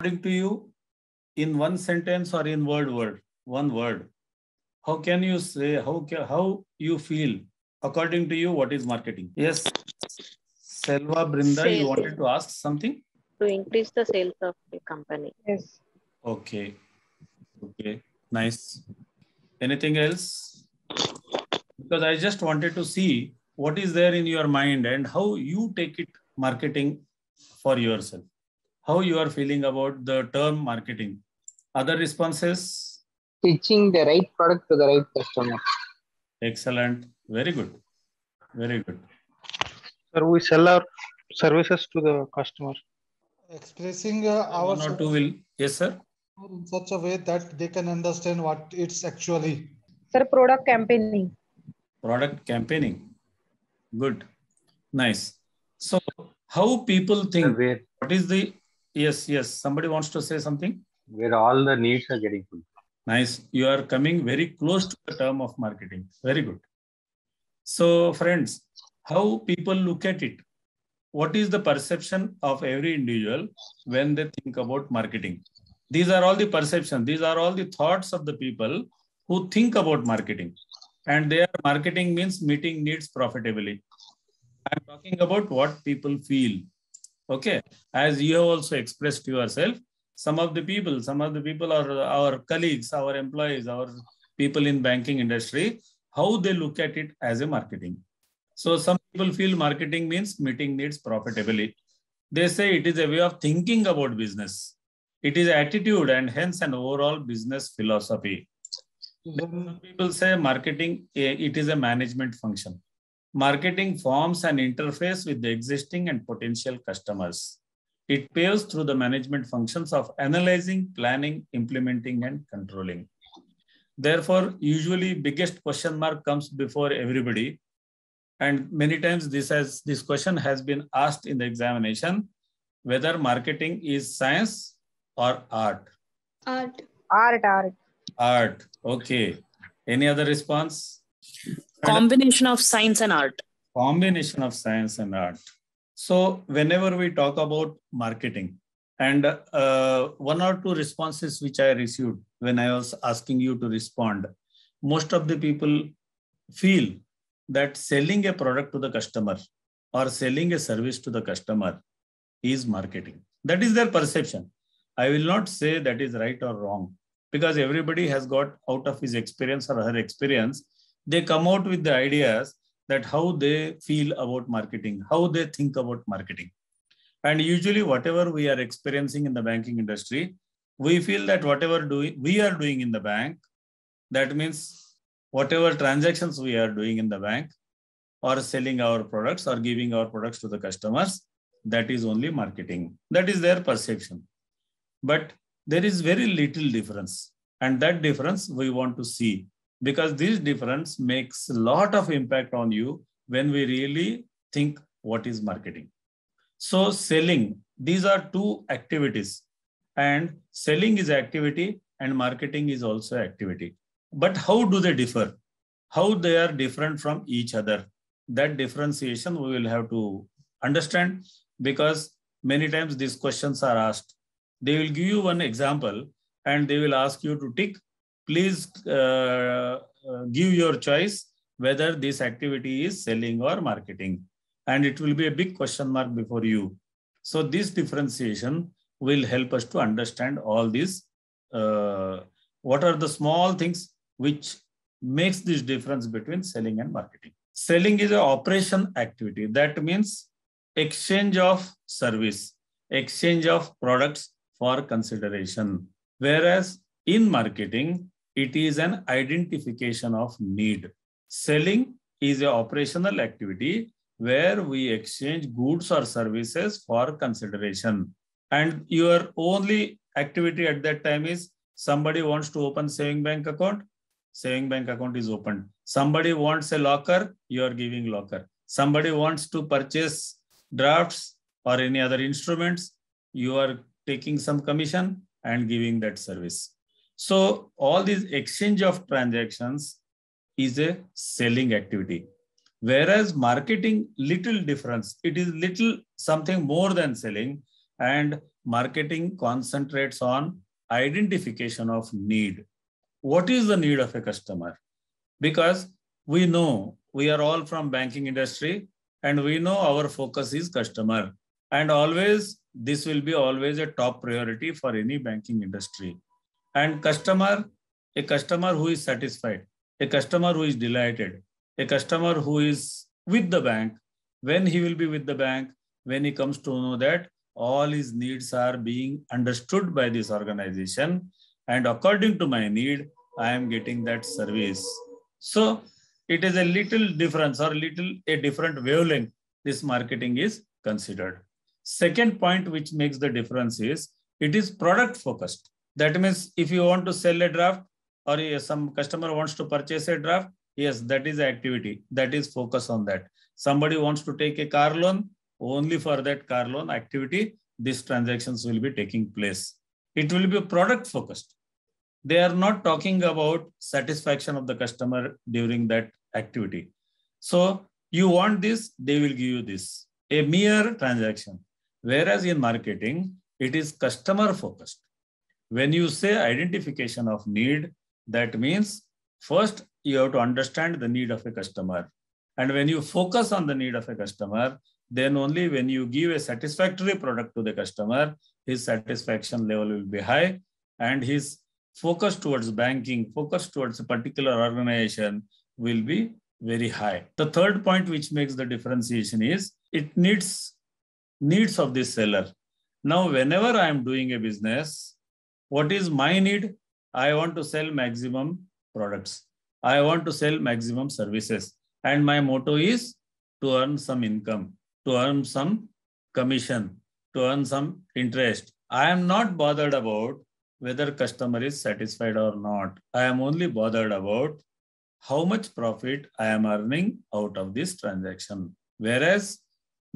According to you, in one sentence or in one word, how can you say, how you feel, according to you, what is marketing? Yes, Selva Brinda, you Sales. wanted to ask something? To increase the sales of the company. Yes. Okay. Okay. Nice. Anything else? Because I just wanted to see what is there in your mind and how you take it marketing for yourself. How you are feeling about the term marketing. Other responses? Pitching the right product to the right customer. Excellent. Very good. Very good. Sir, we sell our services to the customer. Expressing our One or two will. Yes, sir. in such a way that they can understand what it's actually. Sir, product campaigning. Product campaigning. Good. Nice. So how people think, where, what is the, yes, somebody wants to say something? where all the needs are getting fulfilled. Nice. You are coming very close to the term of marketing. Very good. So friends, how people look at it? What is the perception of every individual when they think about marketing? These are all the perceptions. These are all the thoughts of the people who think about marketing. And their marketing means meeting needs profitably. I'm talking about what people feel. Okay. As you have also expressed yourself, some of the people are our colleagues, our employees, our people in banking industry, how they look at it as a marketing. So some people feel marketing means meeting needs profitably. They say it is a way of thinking about business. It is attitude and hence an overall business philosophy. Some people say marketing, it is a management function. Marketing forms an interface with the existing and potential customers. It paves through the management functions of analyzing, planning, implementing, and controlling. Therefore, usually biggest question mark comes before everybody. And many times this question has been asked in the examination, whether marketing is science or art. Art. Art. Okay. Any other response? Combination of science and art. Combination of science and art. So whenever we talk about marketing, and one or two responses which I received when I was asking you to respond, most of the people feel that selling a product to the customer or selling a service to the customer is marketing. That is their perception. I will not say that is right or wrong, because everybody has got out of his experience or her experience, they come out with the ideas that how they feel about marketing, how they think about marketing. And usually whatever we are experiencing in the banking industry, we feel that whatever we are doing in the bank, that means whatever transactions we are doing in the bank or selling our products or giving our products to the customers, that is only marketing. That is their perception. But there is very little difference. And that difference we want to see, because this difference makes a lot of impact on you when we really think what is marketing. So selling, these are two activities, and selling is activity and marketing is also activity. But how do they differ? How they are different from each other? That differentiation we will have to understand, because many times these questions are asked. They will give you one example and they will ask you to tick. Please give your choice whether this activity is selling or marketing. And it will be a big question mark before you. So this differentiation will help us to understand all these. What are the small things which makes this difference between selling and marketing? Selling is an operation activity. That means exchange of service, exchange of products for consideration. Whereas in marketing, it is an identification of need. Selling is an operational activity where we exchange goods or services for consideration. And your only activity at that time is somebody wants to open saving bank account is opened. Somebody wants a locker, you are giving locker. Somebody wants to purchase drafts or any other instruments, you are taking some commission and giving that service. So all these exchange of transactions is a selling activity. Whereas marketing, little difference. It is little something more than selling, and marketing concentrates on identification of need. What is the need of a customer? Because we know we are all from banking industry and we know our focus is customer. And always, this will be always a top priority for any banking industry. And a customer who is satisfied, a customer who is delighted, a customer who is with the bank, when he will be with the bank, when he comes to know that all his needs are being understood by this organization, and according to my need, I am getting that service. So it is a little difference or a different wavelength this marketing is considered. Second point which makes the difference is it is product focused. That means if you want to sell a draft or some customer wants to purchase a draft, yes, that is the activity. That is focus on that. Somebody wants to take a car loan, only for that car loan activity, these transactions will be taking place. It will be product focused. They are not talking about satisfaction of the customer during that activity. So you want this, they will give you this, a mere transaction. Whereas in marketing, it is customer focused. When you say identification of need, that means first you have to understand the need of a customer. And when you focus on the need of a customer, then only when you give a satisfactory product to the customer, his satisfaction level will be high and his focus towards banking, focus towards a particular organization will be very high. The third point which makes the differentiation is it needs of the seller. Now, whenever I am doing a business, what is my need? I want to sell maximum products. I want to sell maximum services. And my motto is to earn some income, to earn some commission, to earn some interest. I am not bothered about whether customer is satisfied or not. I am only bothered about how much profit I am earning out of this transaction. Whereas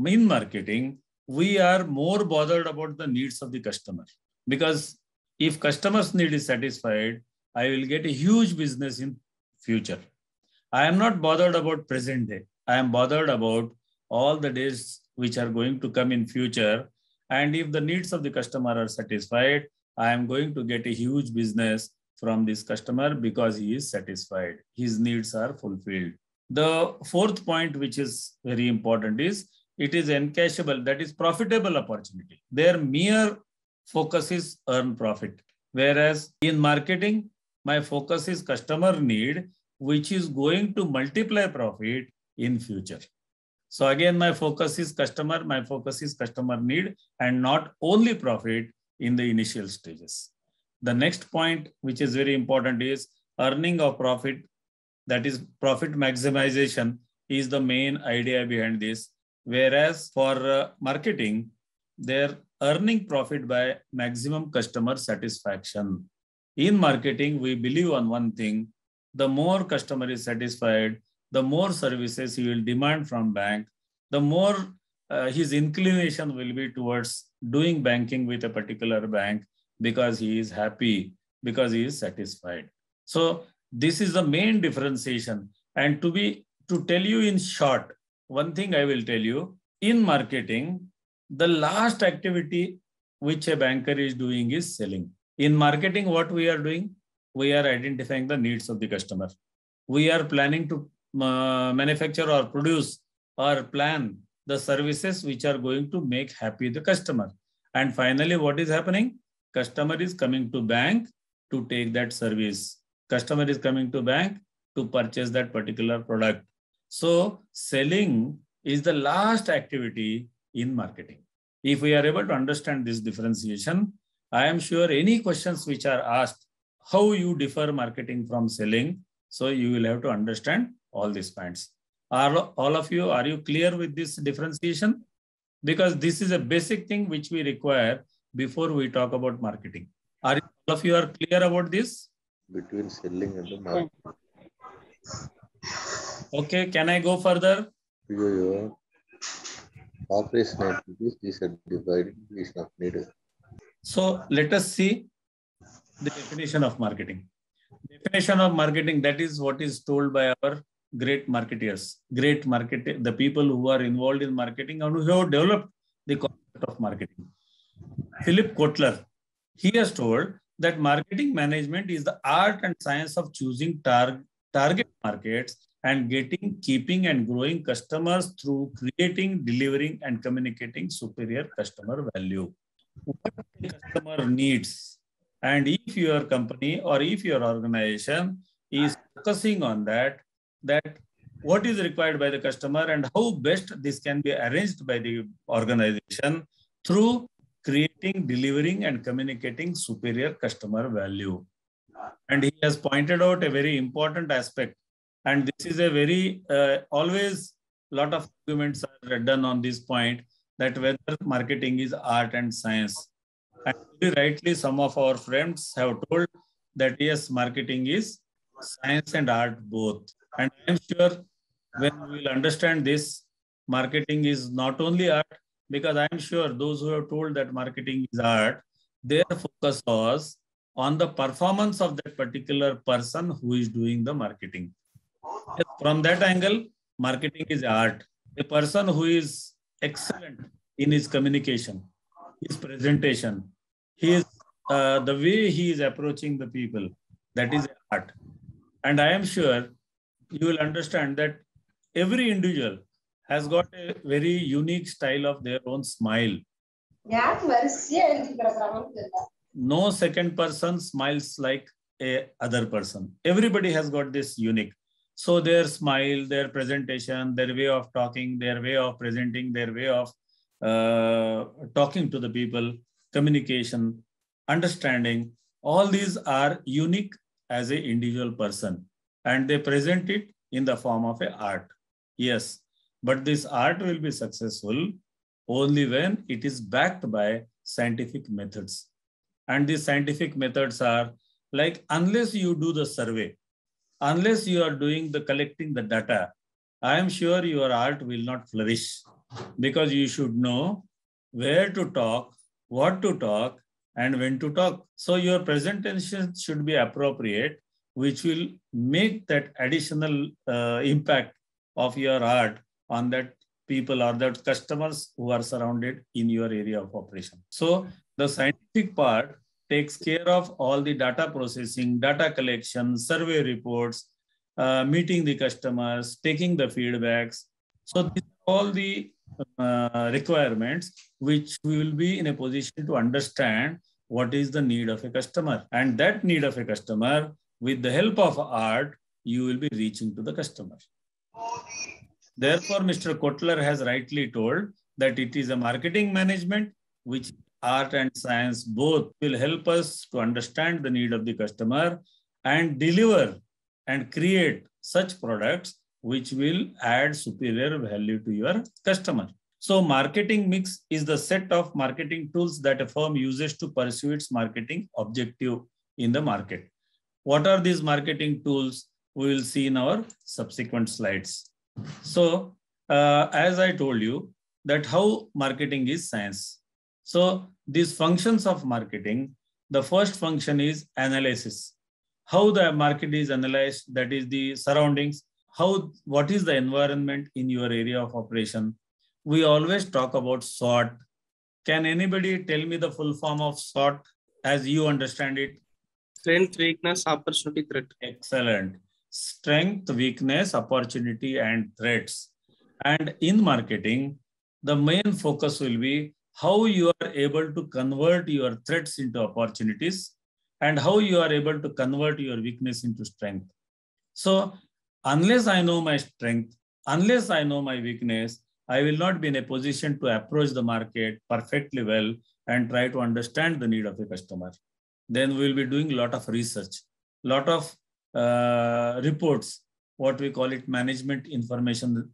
in marketing, we are more bothered about the needs of the customer. Because if customer's need is satisfied, I will get a huge business in future. I am not bothered about present day. I am bothered about all the days which are going to come in future. And if the needs of the customer are satisfied, I am going to get a huge business from this customer because he is satisfied. His needs are fulfilled. The fourth point, which is very important, is it is encashable, that is profitable opportunity. Their mere focus is earn profit. Whereas in marketing, my focus is customer need, which is going to multiply profit in future. So again, my focus is customer need and not only profit in the initial stages. The next point, which is very important, is earning of profit, that is profit maximization is the main idea behind this. Whereas for marketing, they're earning profit by maximum customer satisfaction. In marketing, we believe on one thing, the more customer is satisfied, the more services he will demand from bank, the more his inclination will be towards doing banking with a particular bank because he is happy, because he is satisfied. So this is the main differentiation. And to tell you in short, one thing I will tell you, in marketing, the last activity which a banker is doing is selling. In marketing, what we are doing? We are identifying the needs of the customer. We are planning to manufacture or produce or plan the services which are going to make happy the customer. And finally, what is happening? Customer is coming to bank to take that service. Customer is coming to bank to purchase that particular product. So selling is the last activity in marketing. If we are able to understand this differentiation, I am sure any questions which are asked, how you differ marketing from selling, so you will have to understand all these points. All of you, are you clear with this differentiation? Because this is a basic thing which we require before we talk about marketing. All of you are clear about this? Between selling and the marketing. Okay, can I go further? Your operation activities, these are divided based on need. So let us see the definition of marketing. Definition of marketing, that is what is told by our great marketeers, the people who are involved in marketing and who have developed the concept of marketing. Philip Kotler, he has told that marketing management is the art and science of choosing target markets and keeping and growing customers through creating, delivering, and communicating superior customer value. What the customer needs, and if your company or if your organization is focusing on that what is required by the customer and how best this can be arranged by the organization through creating, delivering, and communicating superior customer value. And he has pointed out a very important aspect. And this is a very, always lot of arguments are done on this point, that whether marketing is art and science. And very rightly, some of our friends have told that yes, marketing is science and art both. And I am sure when we will understand this, marketing is not only art, because I am sure those who have told that marketing is art, their focus was on the performance of that particular person who is doing the marketing. From that angle, marketing is art. A person who is excellent in his communication, his presentation, the way he is approaching the people, that is art. And I am sure you will understand that every individual has got a very unique style of their own smile. No second person smiles like a other person. Everybody has got this unique. So their smile, their presentation, their way of talking, their way of presenting, their way of talking to the people, communication, understanding, all these are unique as an individual person. And they present it in the form of an art. Yes, but this art will be successful only when it is backed by scientific methods. And these scientific methods are like, unless you do the survey, unless you are doing the collecting the data, I am sure your art will not flourish, because you should know where to talk, what to talk, and when to talk. So your presentation should be appropriate, which will make that additional impact of your art on that people or that customers who are surrounded in your area of operation. So the scientific part takes care of all the data processing, data collection, survey reports, meeting the customers, taking the feedbacks. So these are all the requirements which we will be in a position to understand what is the need of a customer. And that need of a customer, with the help of art, you will be reaching to the customer. Therefore, Mr. Kotler has rightly told that it is a marketing management, which art and science both will help us to understand the need of the customer and deliver and create such products which will add superior value to your customer. So marketing mix is the set of marketing tools that a firm uses to pursue its marketing objective in the market. What are these marketing tools? We will see in our subsequent slides. So as I told you that how marketing is science. So these functions of marketing, the first function is analysis. How the market is analyzed, that is the surroundings, what is the environment in your area of operation. We always talk about SWOT. Can anybody tell me the full form of SWOT as you understand it? Strength, weakness, opportunity, threat. Excellent. Strength, weakness, opportunity, and threats. And in marketing, the main focus will be how you are able to convert your threats into opportunities and how you are able to convert your weakness into strength. So unless I know my strength, unless I know my weakness, I will not be in a position to approach the market perfectly well and try to understand the need of a customer. Then we will be doing a lot of research, lot of reports, what we call it management information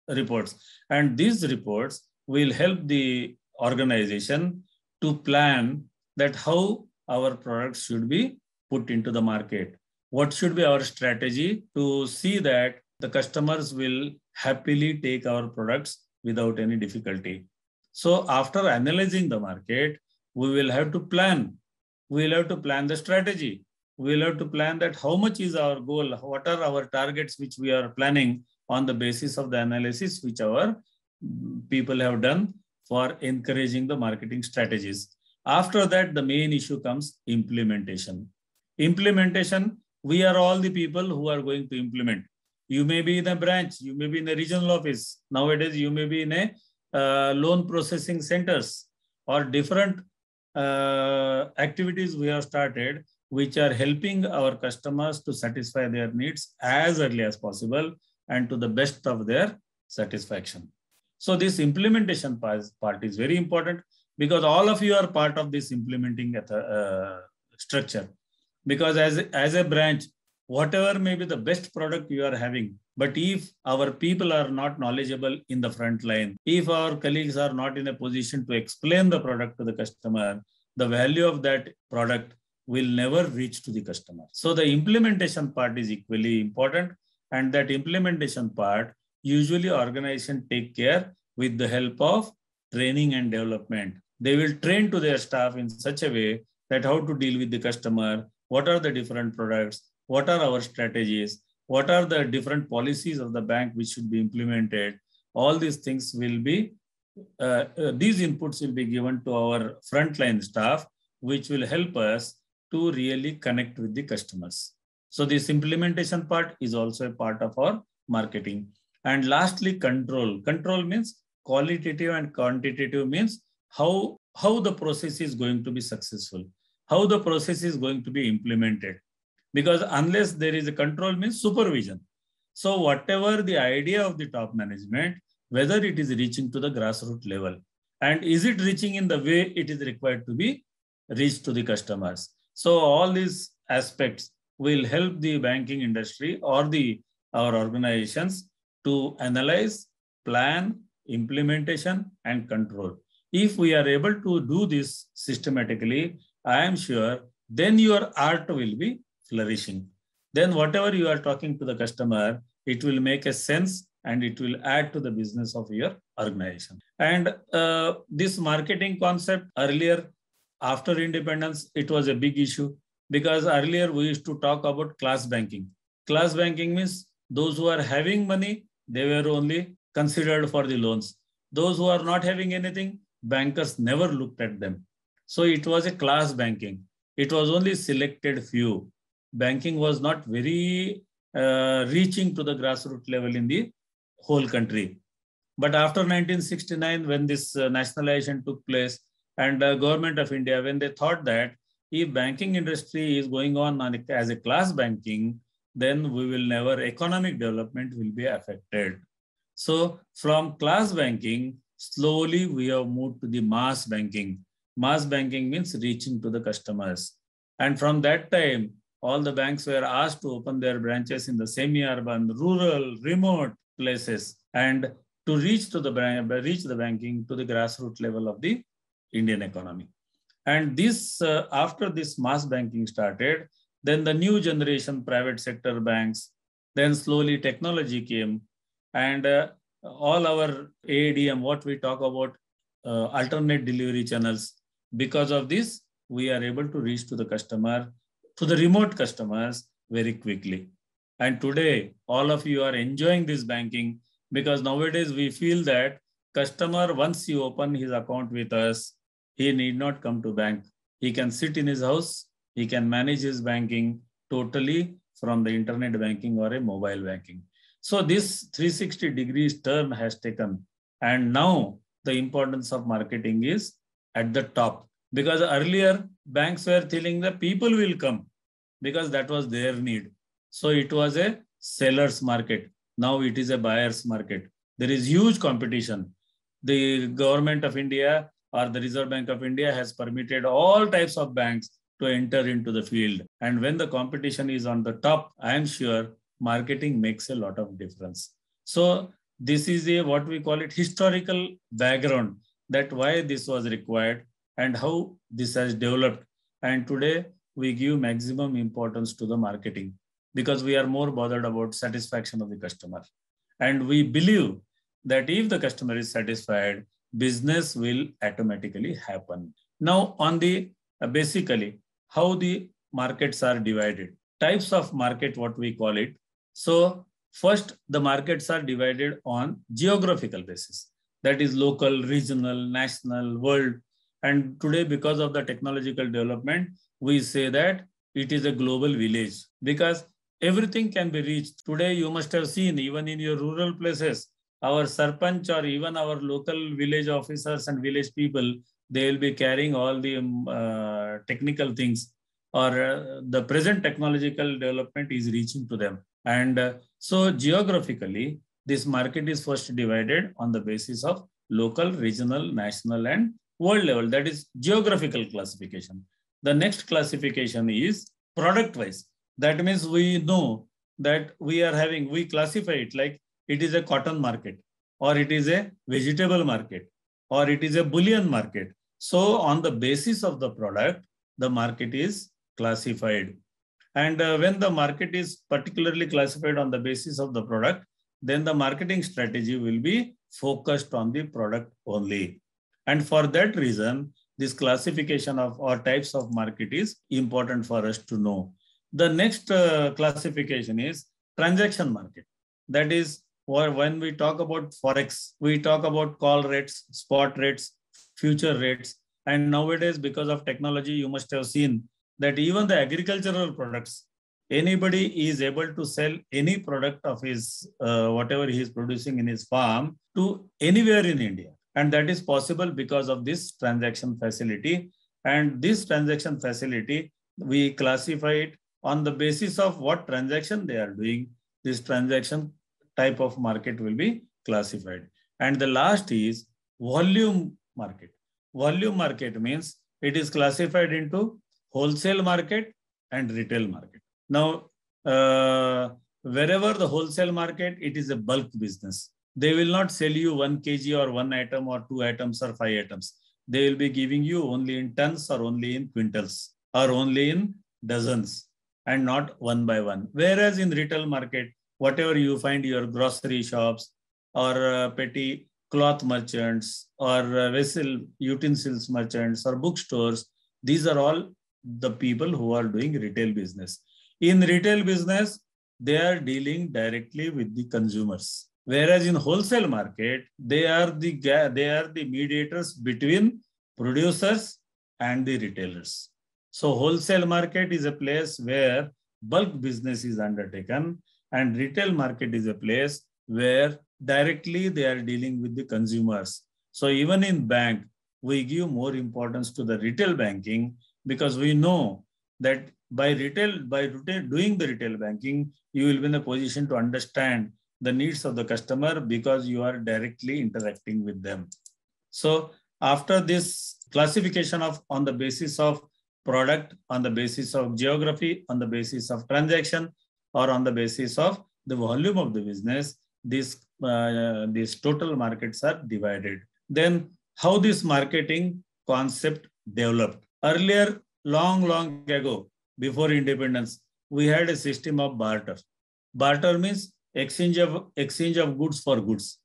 reports. And these reports will help the organization to plan that how our products should be put into the market. What should be our strategy to see that the customers will happily take our products without any difficulty. So after analyzing the market, we will have to plan. We will have to plan the strategy. We will have to plan that how much is our goal, what are our targets which we are planning on the basis of the analysis which our people have done for encouraging the marketing strategies. After that, the main issue comes implementation. Implementation, we are all the people who are going to implement. You may be in a branch, you may be in a regional office. Nowadays, you may be in a loan processing centers or different activities we have started, which are helping our customers to satisfy their needs as early as possible and to the best of their satisfaction. So this implementation part is very important because all of you are part of this implementing structure. Because as a branch, whatever may be the best product you are having, but if our people are not knowledgeable in the front line, if our colleagues are not in a position to explain the product to the customer, the value of that product will never reach to the customer. So the implementation part is equally important, and that implementation part usually organization take care with the help of training and development. They will train to their staff in such a way that how to deal with the customer, what are the different products, what are our strategies, what are the different policies of the bank which should be implemented. All these things will be, these inputs will be given to our frontline staff, which will help us to really connect with the customers. So this implementation part is also a part of our marketing. And lastly, control. Control means qualitative and quantitative means how the process is going to be successful, how the process is going to be implemented. Because unless there is a control means supervision. So whatever the idea of the top management, whether it is reaching to the grassroots level and is it reaching in the way it is required to be reached to the customers. So all these aspects will help the banking industry or our organizations to analyze, plan, implementation, and control. If we are able to do this systematically, I am sure then your art will be flourishing. Then whatever you are talking to the customer, it will make a sense and it will add to the business of your organization. And this marketing concept earlier, after independence, it was a big issue because earlier we used to talk about class banking. Class banking means those who are having money, they were only considered for the loans. Those who are not having anything, bankers never looked at them. So it was a class banking. It was only selected few. Banking was not very reaching to the grassroots level in the whole country. But after 1969, when this nationalization took place and the government of India, when they thought that if banking industry is going on as a class banking, then we will never, economic development will be affected. So from class banking, slowly we have moved to the mass banking. Mass banking means reaching to the customers. And from that time, all the banks were asked to open their branches in the semi-urban, rural, remote places and to reach the banking to the grassroots level of the Indian economy. And this, after this mass banking started, then the new generation private sector banks, then slowly technology came and all our ADM, what we talk about, alternate delivery channels. Because of this, we are able to reach to the customer, to the remote customers very quickly. And today, all of you are enjoying this banking because nowadays we feel that customer, once you open his account with us, he need not come to bank. He can sit in his house. He can manage his banking totally from the internet banking or a mobile banking. So this 360 degrees turn has taken. And now the importance of marketing is at the top. Because earlier banks were telling that people will come because that was their need. So it was a seller's market. Now it is a buyer's market. There is huge competition. The government of India or the Reserve Bank of India has permitted all types of banks to enter into the field. And when the competition is on the top, I am sure marketing makes a lot of difference. So this is a what we call it historical background that why this was required and how this has developed. And today we give maximum importance to the marketing because we are more bothered about satisfaction of the customer. And we believe that if the customer is satisfied, business will automatically happen. Now on the basically how the markets are divided, types of market, what we call it. So first the markets are divided on geographical basis. That is local, regional, national, world. And today, because of the technological development, we say that it is a global village because everything can be reached. Today, you must have seen, even in your rural places, our sarpanch or even our local village officers and village people, they will be carrying all the technical things, or the present technological development is reaching to them. And so geographically, this market is first divided on the basis of local, regional, national, and world level. That is geographical classification. The next classification is product wise. That means we know that we classify it like it is a cotton market, or it is a vegetable market, or it is a bullion market. So on the basis of the product, the market is classified. And when the market is particularly classified on the basis of the product, then the marketing strategy will be focused on the product only. And for that reason, this classification of or types of market is important for us to know. The next classification is transaction market. That is, when we talk about Forex, we talk about call rates, spot rates, future rates. And nowadays, because of technology, you must have seen that even the agricultural products, anybody is able to sell any product of his, whatever he is producing in his farm, to anywhere in India. And that is possible because of this transaction facility. And this transaction facility, we classify it on the basis of what transaction they are doing. This transaction type of market will be classified. And the last is volume market. Volume market means it is classified into wholesale market and retail market. Now, wherever the wholesale market, it is a bulk business. They will not sell you 1 kg or 1 item or 2 items or 5 items. They will be giving you only in tons or only in quintals or only in dozens and not one by one. Whereas in retail market, whatever you find your grocery shops or petty cloth merchants or vessel utensils merchants or bookstores, these are all the people who are doing retail business. In retail business, they are dealing directly with the consumers. Whereas in wholesale market, they are the mediators between producers and the retailers. So wholesale market is a place where bulk business is undertaken, and retail market is a place where directly they are dealing with the consumers. So even in bank, we give more importance to the retail banking because we know that by doing the retail banking, you will be in a position to understand the needs of the customer because you are directly interacting with them. So after this classification of on the basis of product, on the basis of geography, on the basis of transaction, or on the basis of the volume of the business, these total markets are divided. Then how this marketing concept developed. Earlier, long ago, before independence, we had a system of barter. Barter means exchange of goods for goods.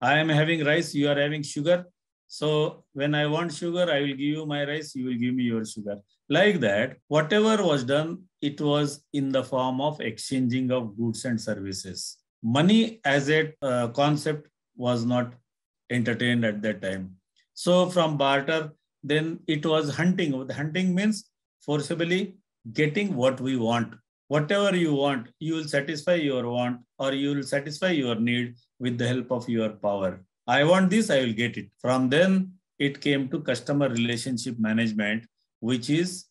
I am having rice, you are having sugar. So when I want sugar, I will give you my rice, you will give me your sugar. Like that, whatever was done, it was in the form of exchanging of goods and services. Money as a concept was not entertained at that time. So from barter, then it was hunting. Hunting means forcibly getting what we want. Whatever you want, you will satisfy your want or you will satisfy your need with the help of your power. I want this, I will get it. From then, it came to customer relationship management, which is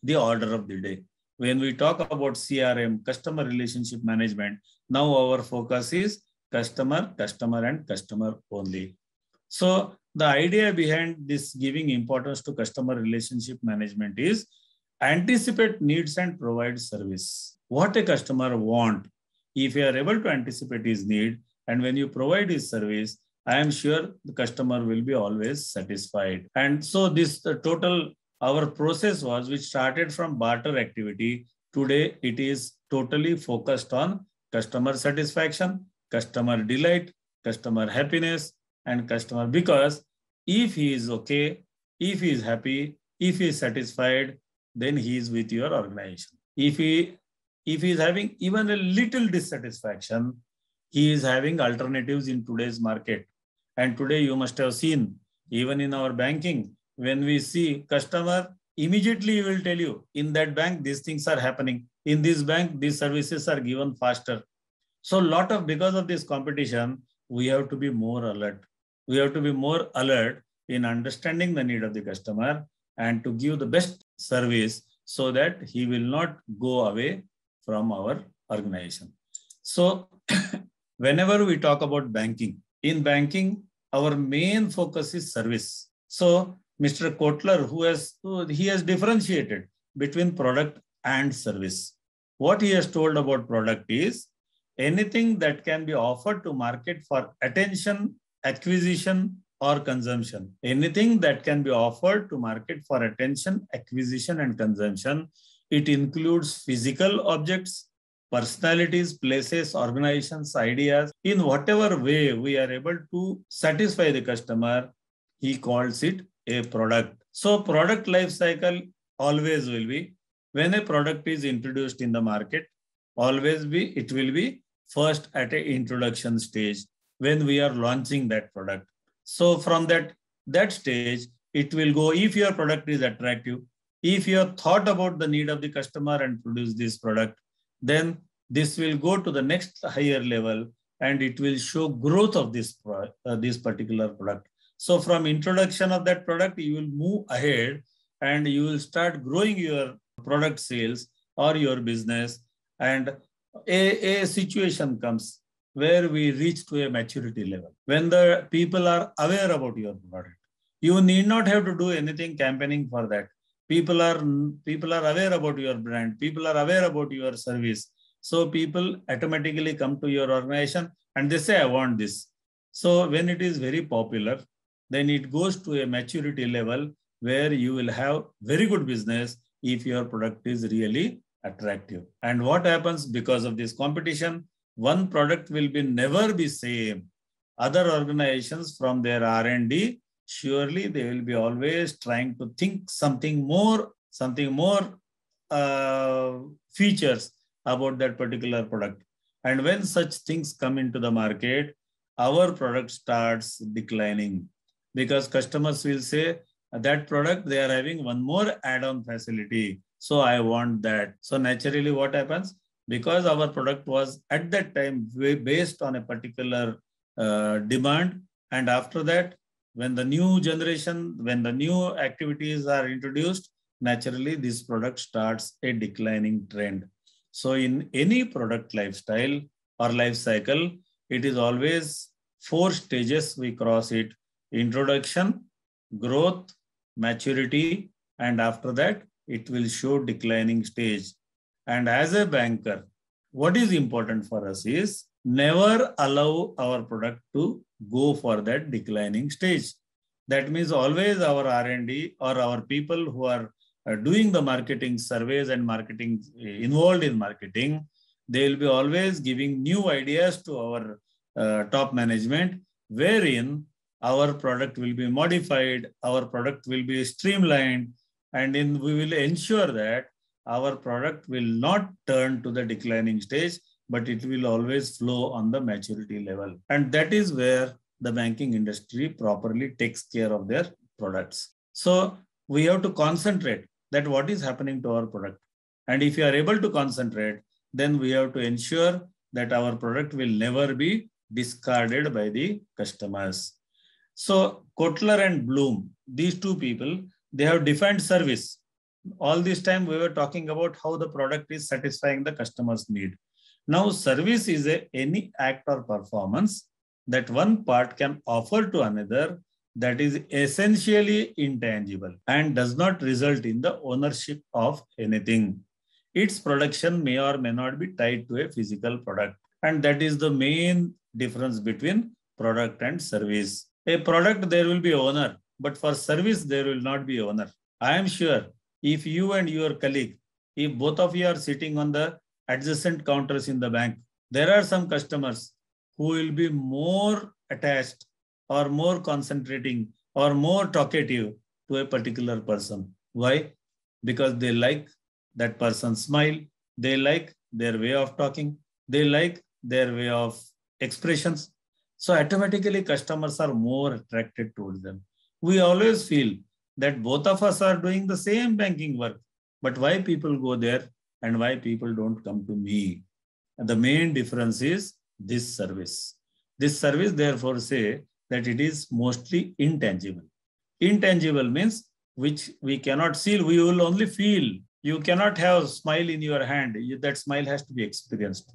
the order of the day. When we talk about CRM, customer relationship management, now our focus is customer, and customer only. So the idea behind this giving importance to customer relationship management is anticipate needs and provide service. What a customer wants, if you are able to anticipate his need and when you provide his service, I am sure the customer will be always satisfied. And so this our process was, which started from barter activity. Today, it is totally focused on customer satisfaction, customer delight, customer happiness, and customer, because if he is okay, if he is happy, if he is satisfied, then he is with your organization. If he is having even a little dissatisfaction, he is having alternatives in today's market. And today you must have seen, even in our banking, when we see customer, immediately he will tell you, in that bank, these things are happening. In this bank, these services are given faster. So because of this competition, we have to be more alert. We have to be more alert in understanding the need of the customer and to give the best service so that he will not go away from our organization. So whenever we talk about banking, in banking, our main focus is service. So Mr. Kotler, he has differentiated between product and service. What he has told about product is anything that can be offered to market for attention, acquisition, or consumption. Anything that can be offered to market for attention, acquisition, and consumption. It includes physical objects, personalities, places, organizations, ideas. In whatever way we are able to satisfy the customer, he calls it a product. So product life cycle always will be, when a product is introduced in the market, it will be first at an introduction stage when we are launching that product. So from that stage, it will go, if your product is attractive, if you have thought about the need of the customer and produce this product, then this will go to the next higher level and it will show growth of this particular product. So from introduction of that product, you will move ahead and you will start growing your product sales or your business, and a situation comes where we reach to a maturity level. When the people are aware about your product, you need not have to do anything campaigning for that. People are aware about your brand. People are aware about your service. So people automatically come to your organization and they say, I want this. So when it is very popular, then it goes to a maturity level where you will have very good business if your product is really attractive. And what happens because of this competition? One product will never be same. Other organizations from their R&D, surely they will be always trying to think something more features about that particular product. And when such things come into the market, our product starts declining because customers will say that product, they are having one more add-on facility. So I want that. So naturally what happens? Because our product was at that time based on a particular demand. And after that, when the new generation, when the new activities are introduced, naturally this product starts a declining trend. So in any product lifestyle or life cycle, it is always 4 stages we cross it: introduction, growth, maturity, and after that, it will show declining stage. And as a banker, what is important for us is never allow our product to go for that declining stage. That means always our R&D or our people who are doing the marketing surveys and marketing involved in marketing, they will be always giving new ideas to our top management, wherein our product will be modified, our product will be streamlined, and we will ensure that our product will not turn to the declining stage, but it will always flow on the maturity level. And that is where the banking industry properly takes care of their products. So we have to concentrate that what is happening to our product. And if you are able to concentrate, then we have to ensure that our product will never be discarded by the customers. So Kotler and Bloom, these two people, they have defined service. All this time we were talking about how the product is satisfying the customer's need. Now service is any act or performance that one part can offer to another that is essentially intangible and does not result in the ownership of anything. Its production may or may not be tied to a physical product. And that is the main difference between product and service. A product, there will be owner, but for service, there will not be owner. I am sure if you and your colleague, if both of you are sitting on the adjacent counters in the bank, there are some customers who will be more attached or more concentrating or more talkative to a particular person. Why? Because they like that person's smile, they like their way of talking, they like their way of expressions. So automatically customers are more attracted towards them. We always feel that both of us are doing the same banking work, but why people go there and why people don't come to me? And the main difference is this service. This service therefore say that it is mostly intangible. Intangible means which we cannot see, we will only feel. You cannot have a smile in your hand. That smile has to be experienced.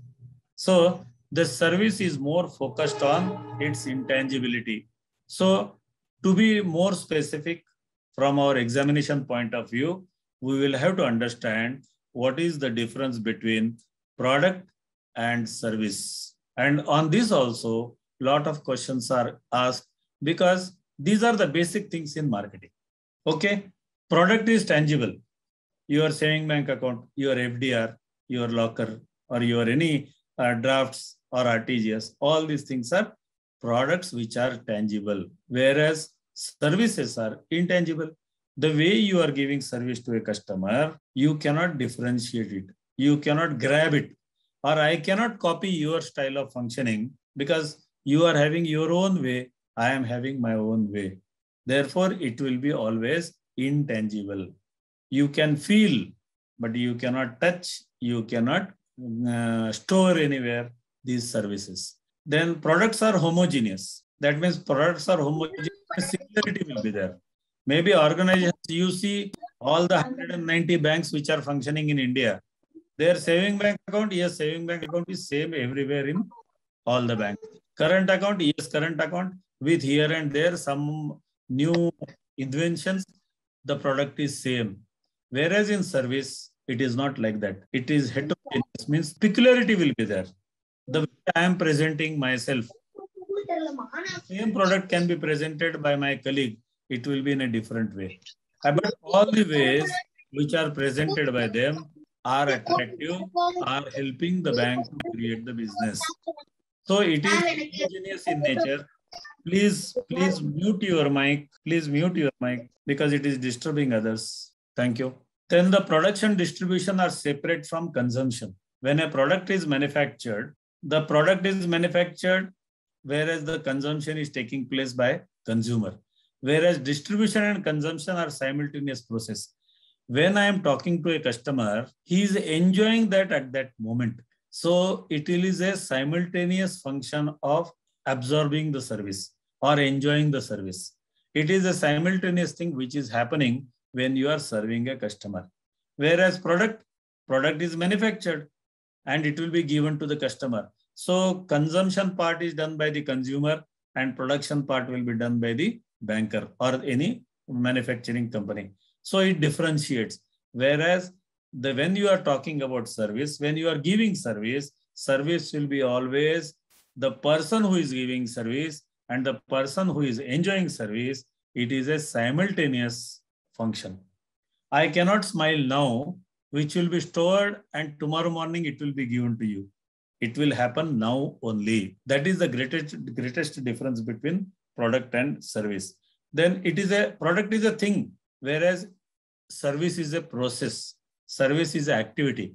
So the service is more focused on its intangibility. So to be more specific from our examination point of view, we will have to understand what is the difference between product and service. And on this also, a lot of questions are asked because these are the basic things in marketing. Okay, product is tangible. Your saving bank account, your FDR, your locker, or your any drafts or RTGS, all these things are products which are tangible, whereas services are intangible. The way you are giving service to a customer, you cannot differentiate it. You cannot grab it, or I cannot copy your style of functioning because you are having your own way, I am having my own way. Therefore, it will be always intangible. You can feel, but you cannot touch, you cannot store anywhere these services. Then products are homogeneous. That means products are homogeneous, similarity will be there. Maybe organizations, you see all the 190 banks which are functioning in India, their saving bank account, yes, saving bank account is same everywhere in all the banks. Current account, yes, current account with here and there some new inventions, the product is same. Whereas in service, it is not like that. It is heterogeneous, means peculiarity will be there. The way I am presenting myself, same product can be presented by my colleague, it will be in a different way. But all the ways which are presented by them are attractive, are helping the bank to create the business. So it is homogeneous in nature. Please mute your mic. Please mute your mic because it is disturbing others. Thank you. Then the production distribution are separate from consumption. When a product is manufactured, the product is manufactured, whereas the consumption is taking place by consumer. Whereas distribution and consumption are simultaneous process. When I am talking to a customer, he is enjoying that at that moment. So it is a simultaneous function of absorbing the service or enjoying the service. It is a simultaneous thing which is happening when you are serving a customer. Whereas product is manufactured and it will be given to the customer. So consumption part is done by the consumer and production part will be done by the banker or any manufacturing company. So it differentiates. Whereas when you are talking about service, when you are giving service, service will be always the person who is giving service and the person who is enjoying service. It is a simultaneous function. I cannot smile now, which will be stored and tomorrow morning it will be given to you. It will happen now only. That is the greatest difference between product and service. Then product is a thing, whereas service is a process. Service is an activity.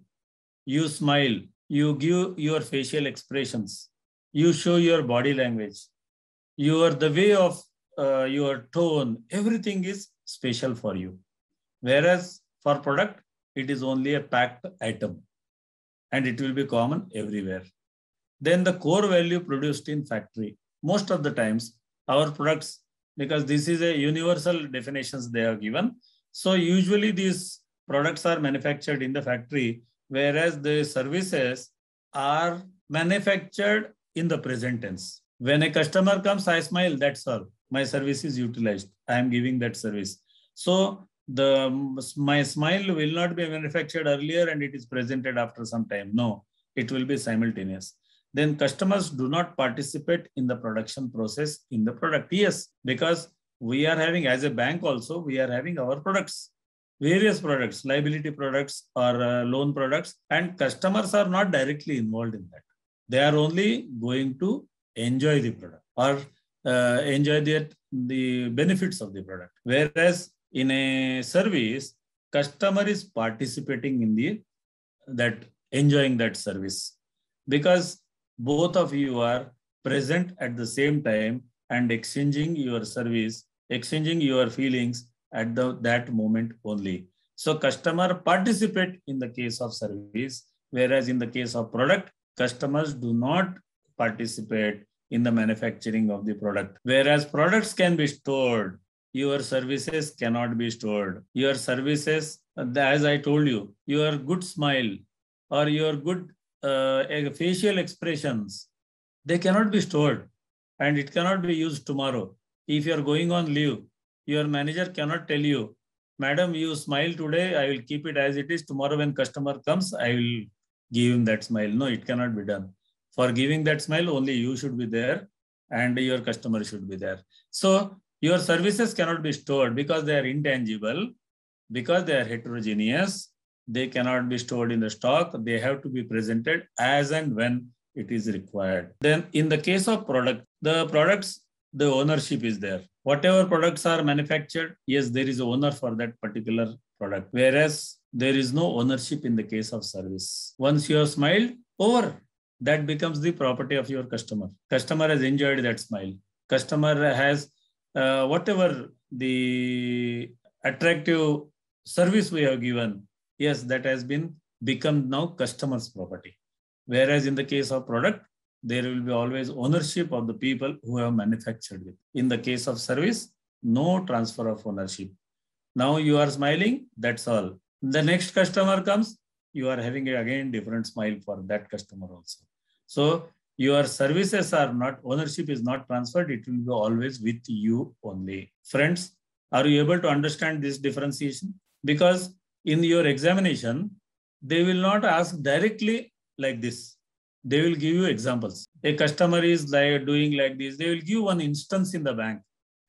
You smile, you give your facial expressions, you show your body language, the way of your tone, everything is special for you. Whereas for product, it is only a packed item and it will be common everywhere. Then the core value produced in factory. Most of the times, our products, because this is a universal definitions they are given. So usually these products are manufactured in the factory, whereas the services are manufactured in the present tense. When a customer comes, I smile, that's all. My service is utilized. I am giving that service. So my smile will not be manufactured earlier and it is presented after some time. No, it will be simultaneous. Then customers do not participate in the production process in the product. Yes, because we are having, as a bank also, we are having our products, various products, liability products or loan products, and customers are not directly involved in that. They are only going to enjoy the product or enjoy the benefits of the product. Whereas in a service, customer is participating in enjoying that service, because both of you are present at the same time and exchanging your service, exchanging your feelings at that moment only. So customer participate in the case of service, whereas in the case of product, customers do not participate in the manufacturing of the product. Whereas products can be stored, your services cannot be stored. Your services, as I told you, your good smile or your good facial expressions, they cannot be stored and it cannot be used tomorrow. If you are going on leave, your manager cannot tell you, madam, you smile today, I will keep it as it is. Tomorrow when customer comes, I will give him that smile. No, it cannot be done. For giving that smile, only you should be there and your customer should be there. So your services cannot be stored because they are intangible, because they are heterogeneous. They cannot be stored in the stock. They have to be presented as and when it is required. Then in the case of product, the products, the ownership is there. Whatever products are manufactured, yes, there is an owner for that particular product. Whereas there is no ownership in the case of service. Once you have smiled, over. That becomes the property of your customer. Customer has enjoyed that smile. Customer has whatever the attractive service we have given, yes, that has become now customer's property. Whereas in the case of product, there will be always ownership of the people who have manufactured it. In the case of service, no transfer of ownership. Now you are smiling, that's all. The next customer comes, you are having again different smile for that customer also. So your services are not, ownership is not transferred, it will be always with you only. Friends, are you able to understand this differentiation? Because in your examination, they will not ask directly like this. They will give you examples. A customer is like doing like this. They will give one instance in the bank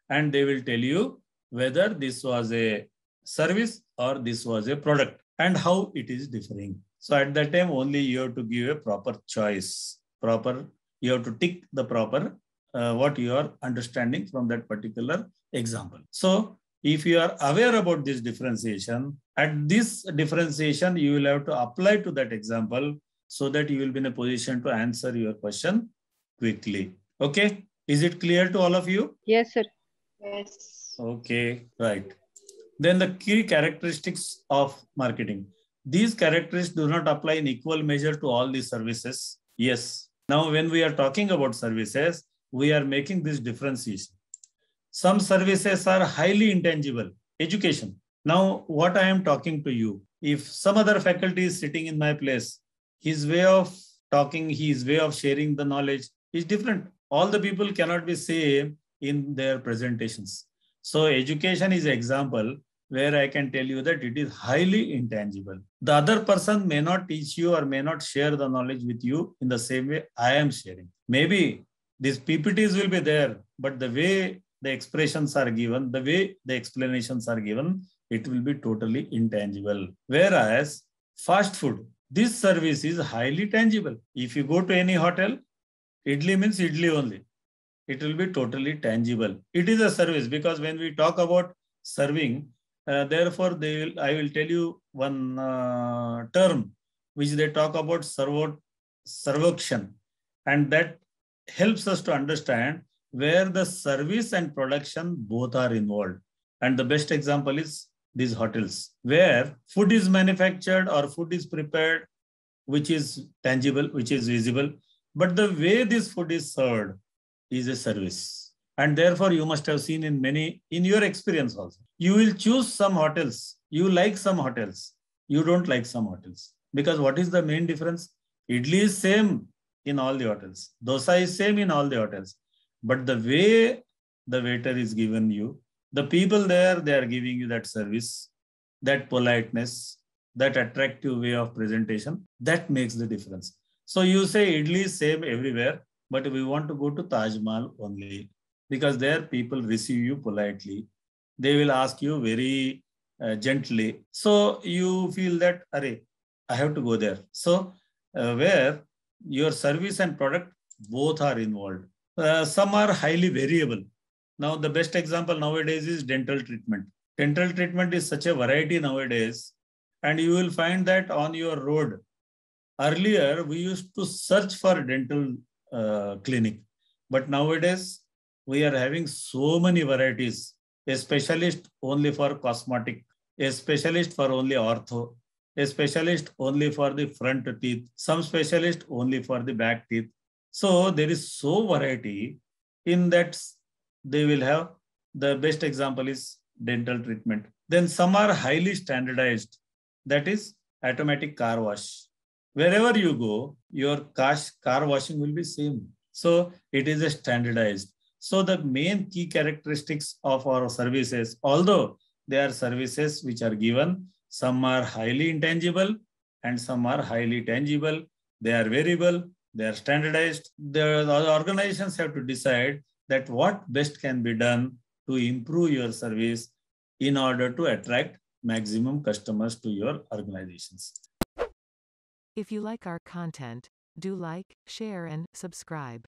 and they will tell you whether this was a service or this was a product and how it is differing. So at that time, only you have to give a proper choice. You have to tick the proper what you are understanding from that particular example. So if you are aware about this differentiation, at this differentiation, you will have to apply to that example so that you will be in a position to answer your question quickly. Okay. Is it clear to all of you? Yes, sir. Yes. Okay, right. Then the key characteristics of marketing. These characteristics do not apply in equal measure to all these services. Yes. Now, when we are talking about services, we are making this differentiation. Some services are highly intangible. Education. Now, what I am talking to you, if some other faculty is sitting in my place, his way of talking, his way of sharing the knowledge is different. All the people cannot be same in their presentations. So education is an example where I can tell you that it is highly intangible. The other person may not teach you or may not share the knowledge with you in the same way I am sharing. Maybe these PPTs will be there, but the way the expressions are given, the way the explanations are given, it will be totally intangible. Whereas fast food, this service is highly tangible. If you go to any hotel, idli means idli only. It will be totally tangible. It is a service because when we talk about serving, therefore I will tell you one term which they talk about servoction, and that helps us to understand where the service and production both are involved. And the best example is these hotels where food is manufactured or food is prepared, which is tangible, which is visible, but the way this food is served is a service. And therefore you must have seen in your experience also, you will choose some hotels, you like some hotels, you don't like some hotels. Because what is the main difference? Idli is same in all the hotels, dosa is same in all the hotels, but the way the waiter is given you, the people there, they are giving you that service, that politeness, that attractive way of presentation, that makes the difference. So you say idli is same everywhere, but we want to go to Taj Mahal only because there people receive you politely. They will ask you very gently. So you feel that, array, I have to go there. So where your service and product both are involved. Some are highly variable. Now the best example nowadays is dental treatment. Dental treatment is such a variety nowadays, and you will find that on your road. Earlier, we used to search for dental clinic. But nowadays, we are having so many varieties. A specialist only for cosmetic, a specialist for only ortho, a specialist only for the front teeth, some specialist only for the back teeth. So there is so variety in that they will have. The best example is dental treatment. Then some are highly standardized, that is automatic car wash. Wherever you go, your car washing will be same. So it is a standardized. So the main key characteristics of our services, although they are services which are given, some are highly intangible and some are highly tangible. They are variable, they are standardized. The organizations have to decide that what best can be done to improve your service in order to attract maximum customers to your organizations. If you like our content, do like, share and subscribe.